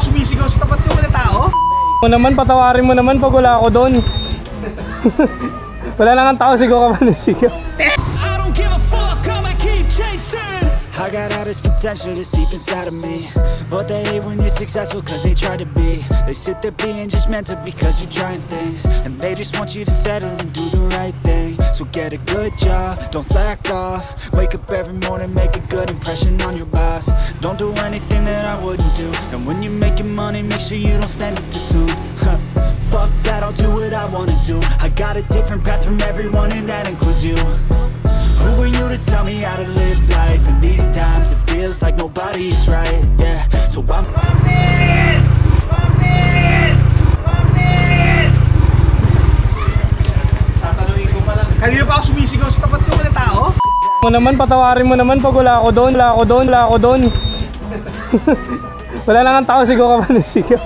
sumisigaw sa tapat ng mga tao? Mo naman, patawarin mo naman pag wala ako doon. Wala lang ang tao, sigaw ka pa ng sigaw. I got all this potential that's deep inside of me, but they hate when you're successful cause they try to be. They sit there being judgmental because you're trying things, and they just want you to settle and do the right thing. So get a good job, don't slack off. Wake up every morning, make a good impression on your boss. Don't do anything that I wouldn't do, and when you're making money, make sure you don't spend it too soon. Fuck that, I'll do what I wanna do. I got a different path from everyone and that includes you. Who are you to tell me how to live life? In these times it feels like nobody's right, yeah. So I'm Kanina pa ako sumisigaw sa tapat ng mga tao? Mo naman, patawarin mo naman pag wala ako doon. Wala ako doon. Wala lang ang tao, sigaw ka pa ng sigaw.